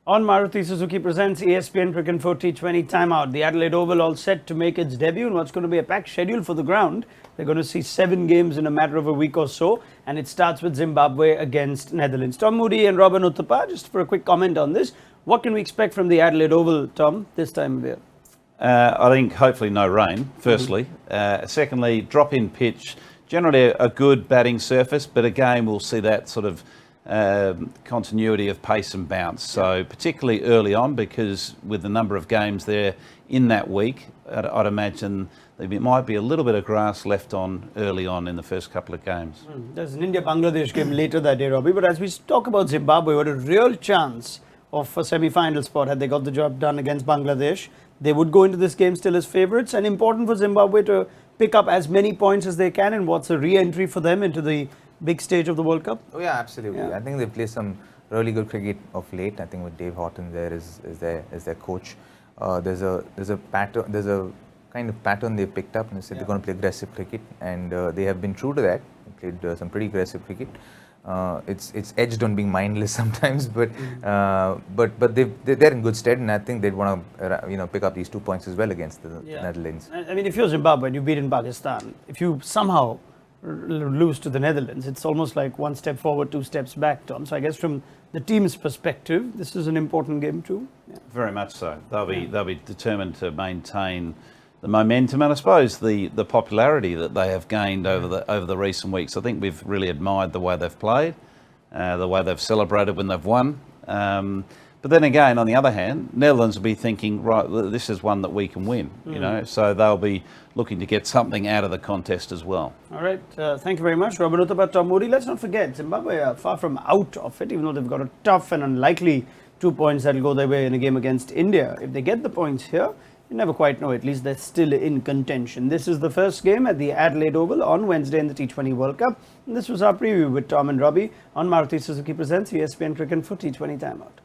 On Maruti Suzuki presents ESPN Cricinfo T20 Timeout. The Adelaide Oval all set to make its debut in what's going to be a packed schedule for the ground. They're going to see 7 games in a matter of a week or so, and it starts with Zimbabwe against Netherlands. Tom, Moody and Robin Uthappa, just for a quick comment on this. What can we expect from the Adelaide Oval, Tom, this time of year? I think hopefully no rain, firstly. Secondly, drop-in pitch. Generally a good batting surface, but again we'll see that sort of continuity of pace and bounce. So particularly early on, because with the number of games there in that week, I'd imagine there might be a little bit of grass left on early on in the first couple of games. There's an India-Bangladesh game later that day, Robbie, but as we talk about Zimbabwe, what a real chance of a semi-final spot had they got the job done against Bangladesh. They would go into this game still as favourites, and important for Zimbabwe to pick up as many points as they can, and what's a re-entry for them into the big stage of the World Cup? Oh yeah, absolutely. I think they've played some really good cricket of late. I think with Dave Horton there is their coach. There's a pattern. There's a kind of pattern they've picked up, and they said they're going to play aggressive cricket, and they have been true to that. They played some pretty aggressive cricket. It's edged on being mindless sometimes, but they're in good stead, and I think they'd want to pick up these 2 points as well against the Netherlands. I mean, if you're Zimbabwe and you've beaten Pakistan, if you somehow lose to the Netherlands, it's almost like 1 step forward, 2 steps back, Tom. So I guess from the team's perspective, this is an important game too. Very much so. They'll be determined to maintain the momentum, and I suppose the popularity that they have gained over the recent weeks. I think we've really admired the way they've played, the way they've celebrated when they've won. But then again, on the other hand, Netherlands will be thinking, right, this is one that we can win, you know, so they'll be looking to get something out of the contest as well. All right, thank you very much, Robin Uthappa, Tom Moody. Let's not forget, Zimbabwe are far from out of it, even though they've got a tough and unlikely 2 points that'll go their way in a game against India. If they get the points here, you never quite know, at least they're still in contention. This is the first game at the Adelaide Oval on Wednesday in the T20 World Cup. And this was our preview with Tom and Robbie on Maruti Suzuki Presents ESPN Cricinfo T20 Timeout.